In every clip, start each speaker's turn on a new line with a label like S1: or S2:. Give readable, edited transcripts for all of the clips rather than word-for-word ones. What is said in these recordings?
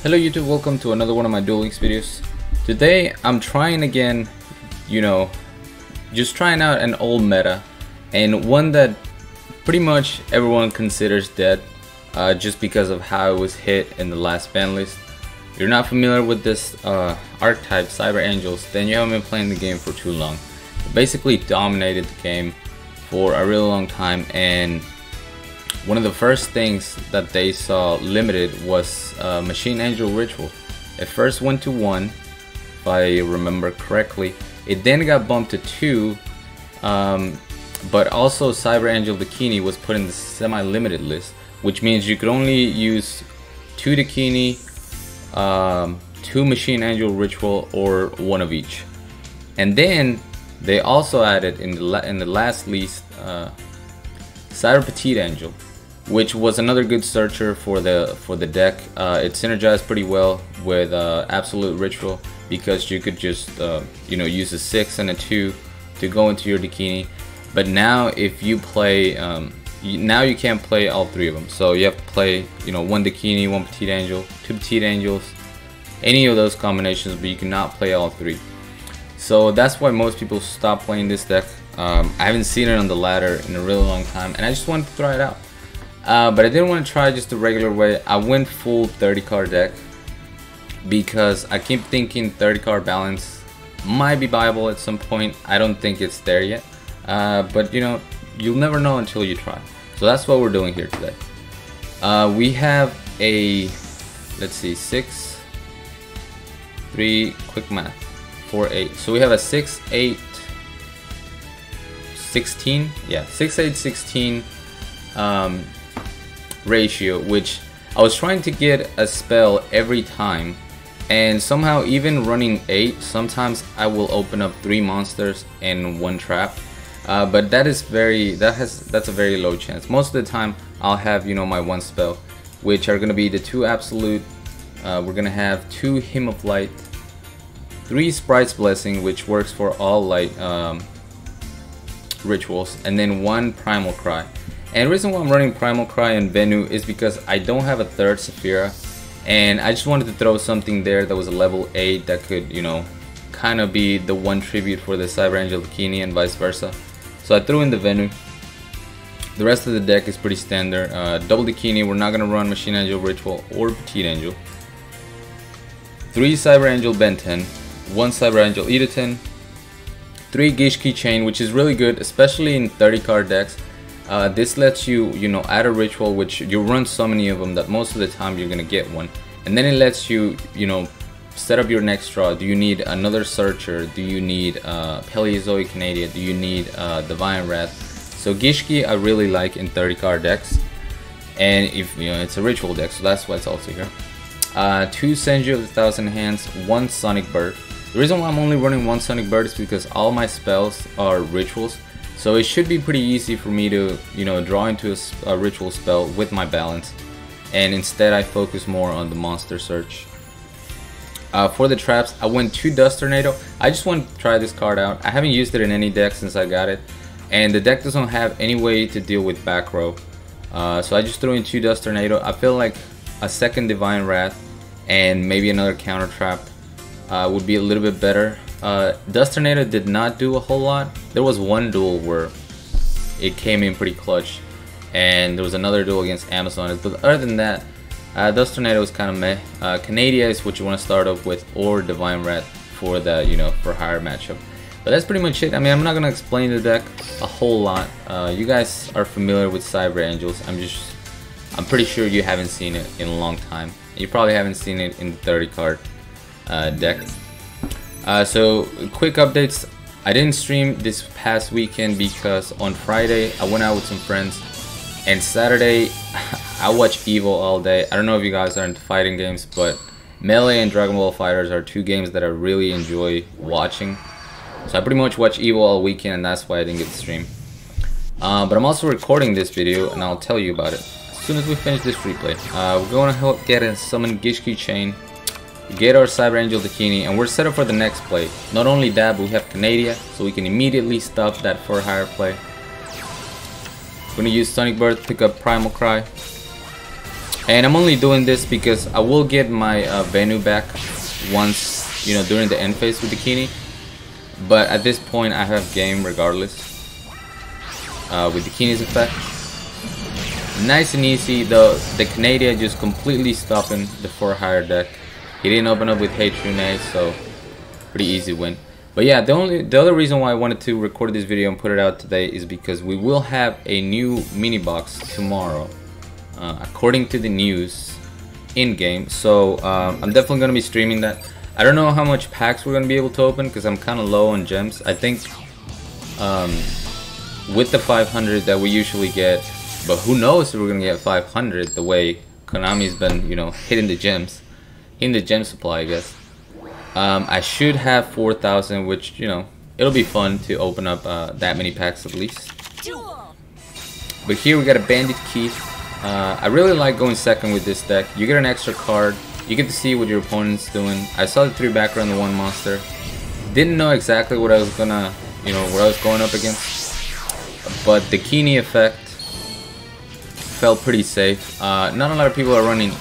S1: Hello YouTube, welcome to another one of my Duel Links videos. Today I'm trying again, just trying out an old meta and one that pretty much everyone considers dead just because of how it was hit in the last ban list. If you're not familiar with this archetype, Cyber Angels, then you haven't been playing the game for too long. It basically dominated the game for a really long time, and one of the first things that they saw limited was Machine Angel Ritual. It first went to 1, if I remember correctly. It then got bumped to 2, but also Cyber Angel Dakini was put in the semi-limited list, which means you could only use 2 Dakini, 2 Machine Angel Ritual, or 1 of each. And then they also added in the last list Cyber Petite Angel, which was another good searcher for the deck. It synergized pretty well with Absolute Ritual because you could just use a 6 and a 2 to go into your Dakini. But now if you play now you can't play all 3 of them, so you have to play 1 Dakini, 1 Petite Angel, 2 Petite Angels, any of those combinations, but you cannot play all 3. So that's why most people stop playing this deck. I haven't seen it on the ladder in a really long time, and I just wanted to try it out. But I didn't want to try just the regular way. I went full 30 card deck because I keep thinking 30 card balance might be viable at some point. I don't think it's there yet, but you'll never know until you try. So that's what we're doing here today. We have a, let's see, 6, 3, quick math, 4, 8. So we have a 6, 8, 16. Yeah, 6, 8, 16 ratio, which I was trying to get a spell every time, and somehow even running 8, sometimes I will open up 3 monsters and 1 trap, but that's a very low chance. Most of the time I'll have my 1 spell, which are gonna be the 2 absolute. We're gonna have 2 Hymn of Light, 3 Sprite's Blessing, which works for all light rituals, and then 1 Primal Cry. And the reason why I'm running Primal Cry and Venu is because I don't have a 3rd Saphira, and I just wanted to throw something there that was a level 8 that could, kind of be the 1 tribute for the Cyber Angel Dakini and vice versa. So I threw in the Venu. The rest of the deck is pretty standard. Double Dakini, we're not going to run Machine Angel Ritual or Petite Angel. 3 Cyber Angel Benten, 1 Cyber Angel Edaton, 3 Gishki Chain, which is really good, especially in 30 card decks. This lets you, add a ritual, which you run so many of them that most of the time you're gonna get one, and then it lets you, set up your next draw. Do you need another Searcher? Do you need Paleozoic Canadia? Do you need Divine Wrath? So Gishki I really like in 30 card decks, and if it's a ritual deck, so that's why it's also here. 2 Senju of the Thousand Hands, 1 Sonic Bird. The reason why I'm only running 1 Sonic Bird is because all my spells are rituals. So it should be pretty easy for me to, draw into a ritual spell with my balance, and instead I focus more on the monster search. For the traps, I went 2 Dust Tornado. I just want to try this card out. I haven't used it in any deck since I got it, and the deck doesn't have any way to deal with back row. So I just threw in 2 Dust Tornado. I feel like a 2nd Divine Wrath and maybe another counter trap would be a little bit better. Dust Tornado did not do a whole lot. There was 1 duel where it came in pretty clutch, and there was another duel against Amazon, but other than that, Dust Tornado is kind of meh. Canadia is what you want to start off with, or Divine Wrath for the for higher matchup. But that's pretty much it. I mean, I'm not gonna explain the deck a whole lot. You guys are familiar with Cyber Angels. I'm pretty sure you haven't seen it in a long time. You probably haven't seen it in the 30 card deck. So quick updates. I didn't stream this past weekend because on Friday I went out with some friends, and Saturday I watched Evo all day. I don't know if you guys are into fighting games, but Melee and Dragon Ball FighterZ are 2 games that I really enjoy watching. So I pretty much watched Evo all weekend, and that's why I didn't get to stream. But I'm also recording this video, and I'll tell you about it as soon as we finish this replay. We're going to get a summon Gishki Chain, get our Cyber Angel Dakini, and we're set up for the next play. Not only that, but we have Canadia, so we can immediately stop that for higher play. We're gonna use Sonic Bird, pick up Primal Cry. And I'm only doing this because I will get my Venu back once, you know, during the end phase with the Kini. But at this point I have game regardless with the Kini's effect. Nice and easy. The Canadian just completely stopping the for hire deck. He didn't open up with Hey Trune, so pretty easy win. But yeah, the other reason why I wanted to record this video and put it out today is because we will have a new mini box tomorrow, according to the news in game. So I'm definitely gonna be streaming that. I don't know how much packs we're gonna be able to open because I'm kind of low on gems. I think with the 500 that we usually get, but who knows if we're gonna get 500 the way Konami's been, you know, hitting the gems, in the gem supply, I guess. I should have 4,000, which, you know, it'll be fun to open up that many packs at least.
S2: Duel.
S1: But here we got a Bandit Keith. I really like going second with this deck. You get an extra card. You get to see what your opponent's doing. I saw the 3 background, the 1 monster. Didn't know exactly what I was gonna, you know, what I was going up against. But the Kini effect felt pretty safe. Not a lot of people are running,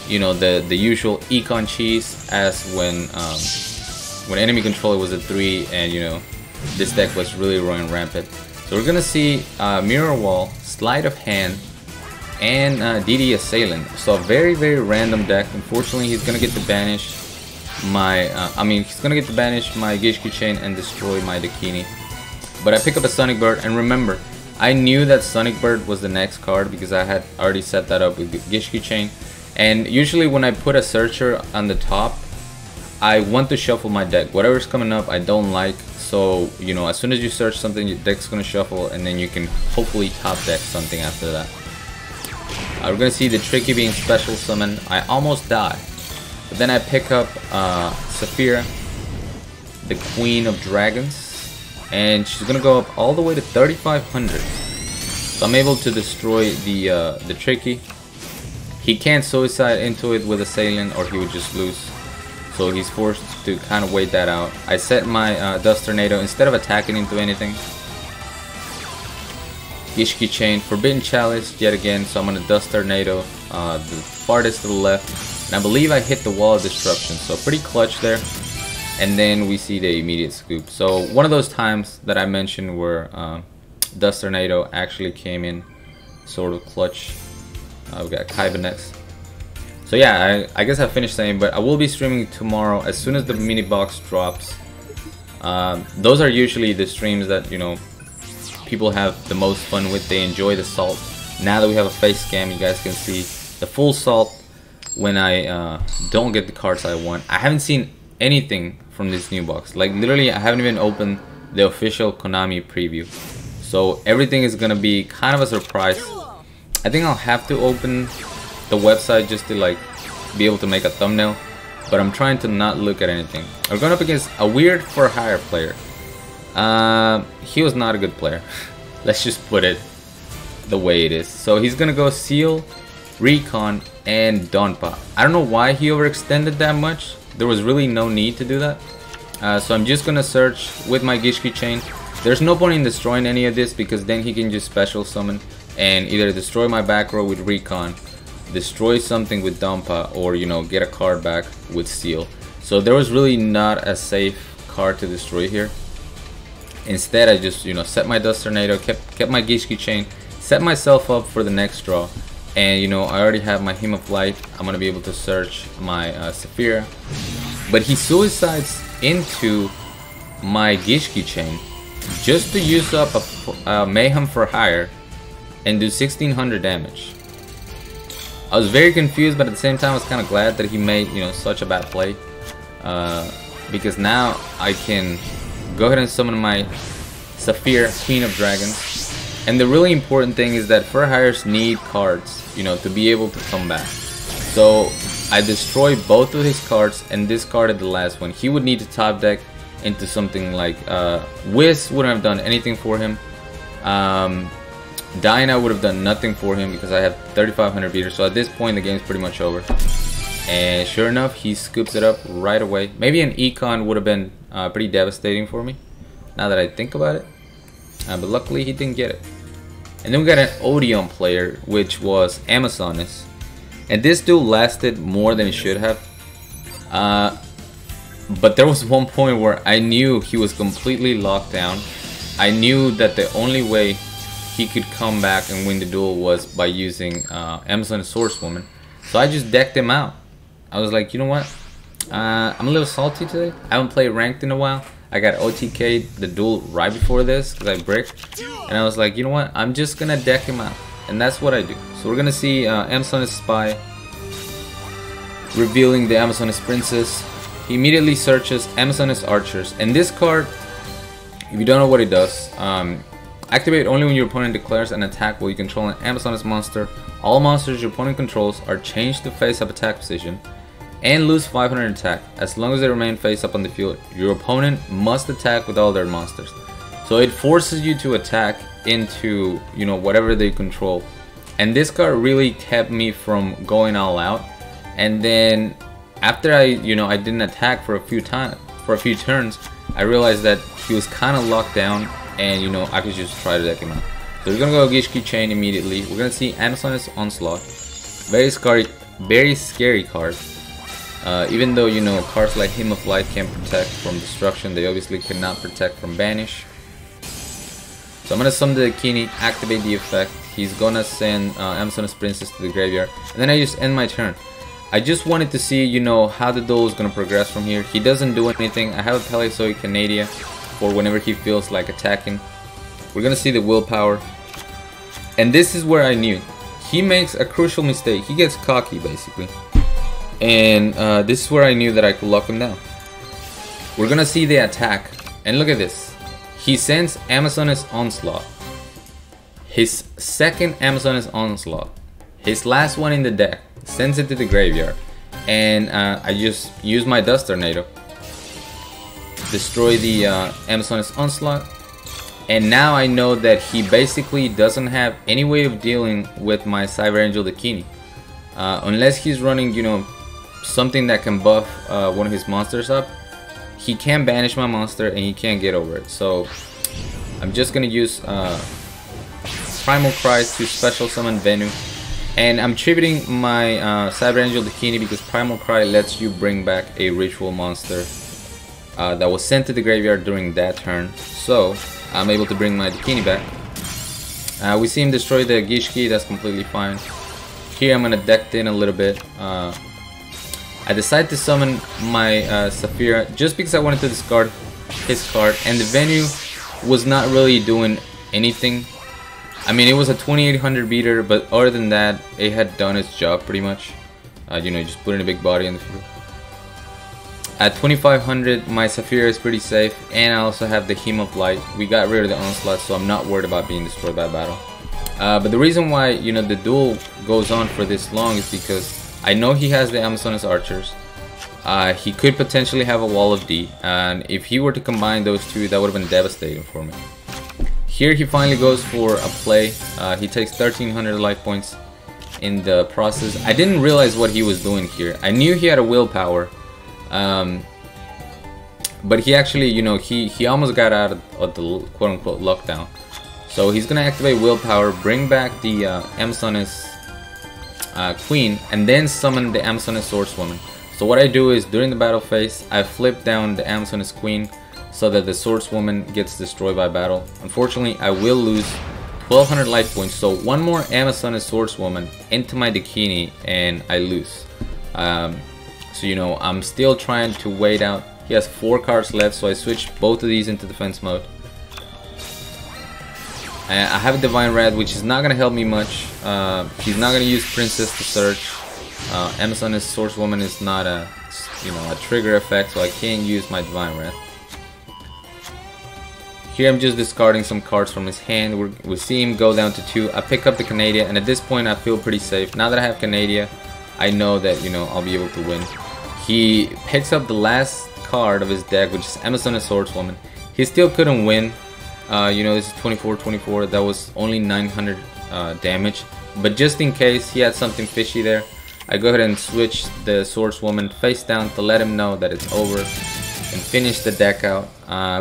S1: you know, the usual econ cheese as when enemy controller was a 3 and, you know, this deck was really running rampant. So we're gonna see Mirror Wall, Sleight of Hand, and DD Assailant. So a very random deck. Unfortunately, he's gonna get to banish my he's gonna get to banish my Gishki Chain and destroy my Dakini. But I pick up a Sonic Bird, and remember, I knew that Sonic Bird was the next card because I had already set that up with Gishki Chain. And usually when I put a searcher on the top, I want to shuffle my deck. Whatever's coming up I don't like, so, you know, as soon as you search something, your deck's gonna shuffle, and then you can hopefully top deck something after that. We're gonna see the Tricky being special summon. I almost die, but then I pick up Saphira, the Queen of Dragons, and she's gonna go up all the way to 3,500. So I'm able to destroy the Tricky. He can't suicide into it with Assailant or he would just lose. So he's forced to kind of wait that out. I set my Dust Tornado instead of attacking into anything. Gishki Chain, Forbidden Chalice yet again, so I'm gonna Dust Tornado the farthest to the left. And I believe I hit the Wall of Destruction, so pretty clutch there. And then we see the immediate scoop. So one of those times that I mentioned where Dust Tornado actually came in sort of clutch. We got Kaiba next. So yeah, I guess I finished saying, but I will be streaming tomorrow as soon as the mini box drops. Those are usually the streams that, you know, people have the most fun with. They enjoy the salt. Now that we have a face cam, you guys can see the full salt when I don't get the cards I want. I haven't seen anything from this new box. Like literally, I haven't even opened the official Konami preview. So everything is gonna be kind of a surprise. I think I'll have to open the website just to like be able to make a thumbnail, but I'm trying to not look at anything. We're going up against a weird for hire player. He was not a good player. Let's just put it the way it is. So he's gonna go Seal, Recon, and Donpa. I don't know why he overextended that much. There was really no need to do that. So I'm just gonna search with my Gishki Chain. There's no point in destroying any of this because then he can just special summon and either destroy my back row with Recon, destroy something with Donpa, or, you know, get a card back with Seal. So there was really not a safe card to destroy here. Instead, I just, you know, set my Dust Tornado, kept my Gishki Chain, set myself up for the next draw, and, you know, I already have my Hymn of Light. I'm gonna be able to search my Saphira, but he suicides into my Gishki Chain just to use up a Mayhem for Hire and do 1,600 damage. I was very confused, but at the same time I was kind of glad that he made, you know, such a bad play, because now I can go ahead and summon my Saphira, Queen of Dragons. And the really important thing is that for hires need cards, you know, to be able to come back. So I destroy both of his cards and discarded the last one. He would need to top deck into something like Wiz wouldn't have done anything for him. Dinah would have done nothing for him because I have 3,500 beaters. So at this point the game's pretty much over. And sure enough, he scoops it up right away. Maybe an Econ would have been pretty devastating for me, now that I think about it. But luckily he didn't get it. And then we got an Odeon player, which was Amazonis. And this duel lasted more than it should have. But there was one point where I knew he was completely locked down. I knew that the only way he could come back and win the duel was by using Amazonis Swordswoman. So I just decked him out. I was like, you know what? I'm a little salty today. I haven't played ranked in a while. I got OTK'd the duel right before this because I bricked. And I was like, you know what? I'm just gonna deck him out. And that's what I do. So we're gonna see Amazonis Spy revealing the Amazonis Princess. He immediately searches Amazonis Archers. And this card, if you don't know what it does, activate only when your opponent declares an attack while you control an Amazonis monster. All monsters your opponent controls are changed to face-up attack position and lose 500 attack. As long as they remain face-up on the field, your opponent must attack with all their monsters. So it forces you to attack into, you know, whatever they control. And this card really kept me from going all out. And then after I didn't attack for a few turns, I realized that he was kind of locked down, and I could just try to deck him out. So we're gonna go Gishki Chain immediately. We're gonna see Amazonis Onslaught. Very scary card. Even though cards like Hymn of Light can protect from destruction, they obviously cannot protect from banish. So I'm gonna summon the Dakini, activate the effect. He's gonna send Amazonis Princess to the graveyard, and then I just end my turn. I just wanted to see, how the duel is gonna progress from here. He doesn't do anything. I have a Paleozoic Canadia for whenever he feels like attacking. We're gonna see the willpower, and this is where I knew he makes a crucial mistake. He gets cocky basically, and this is where I knew that I could lock him down. We're gonna see the attack, and look at this. He sends Amazonis Onslaught, his second Amazonis Onslaught, his last one in the deck, sends it to the graveyard, and I just use my Dust Tornado, destroy the Amazonis Onslaught, and now I know that he basically doesn't have any way of dealing with my Cyber Angel Dakini, unless he's running something that can buff one of his monsters up. He can't banish my monster and he can't get over it. So I'm just gonna use Primal Cry to special summon Venu. And I'm tributing my Cyber Angel Dakini because Primal Cry lets you bring back a ritual monster that was sent to the graveyard during that turn. So I'm able to bring my Dakini back. We see him destroy the Gishki, that's completely fine. Here I'm gonna deck in a little bit. I decided to summon my Saphira just because I wanted to discard his card, and the Venu was not really doing anything. I mean, it was a 2800 beater, but other than that, it had done its job pretty much. Just putting a big body on the field. At 2500, my Saphira is pretty safe, and I also have the Hymn of Light. We got rid of the Onslaught, so I'm not worried about being destroyed by battle. But the reason why the duel goes on for this long is because I know he has the Amazonis Archers. He could potentially have a Wall of D, and if he were to combine those two, that would have been devastating for me. Here he finally goes for a play. He takes 1300 life points in the process. I didn't realize what he was doing here. I knew he had a willpower, but he actually, he almost got out of the quote-unquote lockdown. So he's gonna activate willpower, bring back the Amazonis Queen, and then summon the Amazonis Swordswoman. So what I do is, during the battle phase, I flip down the Amazonis Queen so that the Swordswoman gets destroyed by battle. Unfortunately, I will lose 1200 life points, so one more Amazonis Swordswoman into my Dakini and I lose. So I'm still trying to wait out. He has 4 cards left, so I switched both of these into defense mode. I have a Divine Red, which is not going to help me much. He's not going to use Princess to search. Amazonis Swordswoman is not a trigger effect, so I can't use my Divine Red. Here I'm just discarding some cards from his hand. We see him go down to 2. I pick up the Canadia, and at this point I feel pretty safe. Now that I have Canadia, I know that I'll be able to win. He picks up the last card of his deck, which is Amazonis Swordswoman. He still couldn't win. This is 24-24. That was only 900 damage. But just in case he had something fishy there, I go ahead and switch the Swordswoman face down to let him know that it's over and finish the deck out.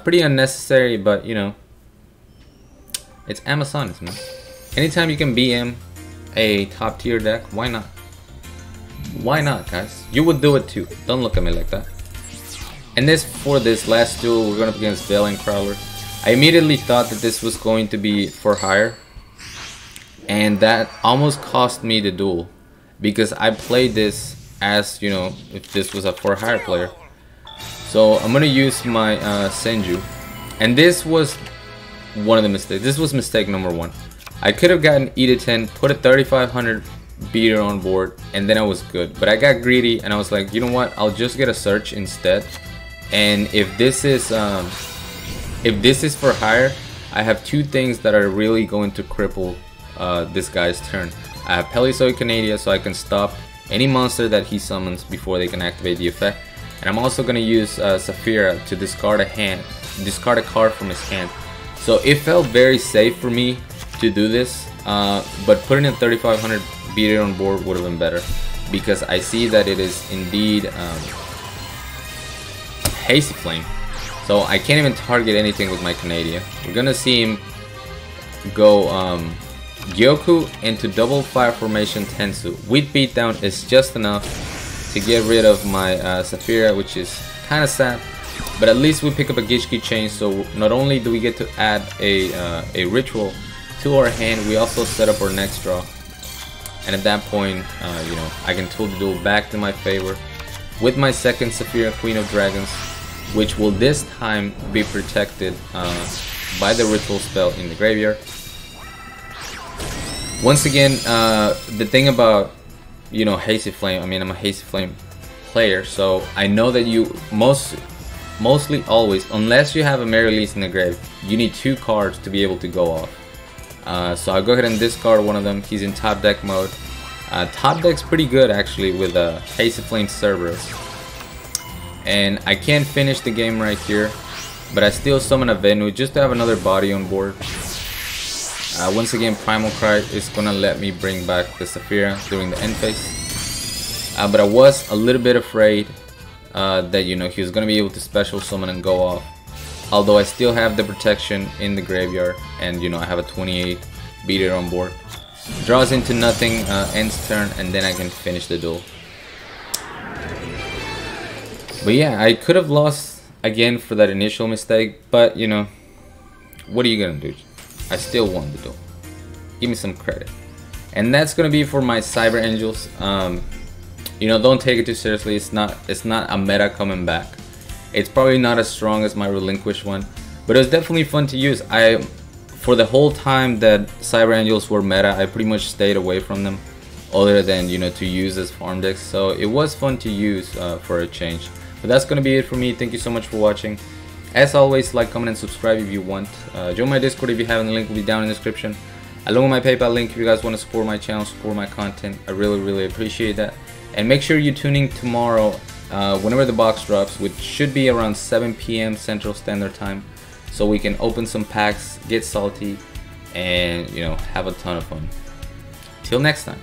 S1: Pretty unnecessary, but it's Amazonis, man. anytime you can BM a top tier deck, why not? Why not, guys? You would do it too. Don't look at me like that. And this, for this last duel, we're going up against Veil and Crowler. I immediately thought that this was going to be for hire, and that almost cost me the duel, because I played this as, you know, if this was a for hire player. So I'm going to use my Senju, and this was one of the mistakes. This was mistake number one. I could have gotten E to 10, put a 3500 beater on board, and then I was good. But I got greedy and I was like, you know what, I'll just get a search instead. And if this is for hire, I have two things that are really going to cripple this guy's turn. I have Pelizoid Canadia, so I can stop any monster that he summons before they can activate the effect. And I'm also going to use Saphira to discard a card from his hand. So it felt very safe for me to do this, but putting a 3500 beater on board would have been better, because I see that it is indeed Hazy Flame. So I can't even target anything with my Canadia. We're gonna see him go Gyoku into double fire formation Tensu. With beatdown is just enough to get rid of my Saphira, which is kind of sad. But at least we pick up a Gishki chain, so not only do we get to add a ritual to our hand, we also set up our next draw. And at that point, you know, I can tilt the duel back to my favor with my second Saphira, Queen of Dragons, which will this time be protected by the ritual spell in the graveyard. Once again, the thing about, you know, Hazy Flame, I mean, I'm a Hazy Flame player, so I know that you mostly always, unless you have a Merrelease in the grave, you need two cards to be able to go off. So I'll go ahead and discard one of them. He's in top deck mode. Top deck's pretty good actually with Hazy Flame Cerberus. And I can't finish the game right here, but I still summon a Venu just to have another body on board. Once again, Primal Cry is gonna let me bring back the Saphira during the end phase. But I was a little bit afraid that, you know, he was gonna be able to special summon and go off. Although I still have the protection in the graveyard, and, you know, I have a 28 beater on board. Draws into nothing, ends turn, and then I can finish the duel. But yeah, I could have lost again for that initial mistake, but, you know, what are you gonna do? I still won the duel. Give me some credit. And that's gonna be for my Cyber Angels. You know, don't take it too seriously. It's not a meta coming back. It's probably not as strong as my Relinquish one, but it was definitely fun to use. For the whole time that Cyber Angels were meta, I pretty much stayed away from them, other than, you know, to use as farm decks. So it was fun to use for a change. But that's gonna be it for me. Thank you so much for watching. As always, like, comment, and subscribe if you want. Join my Discord if you haven't. The link will be down in the description, along with my PayPal link if you guys want to support my channel, support my content. I really appreciate that. And make sure you're tuning tomorrow whenever the box drops, which should be around 7 p.m. Central Standard Time, so we can open some packs, get salty, and, you know, have a ton of fun. Till next time.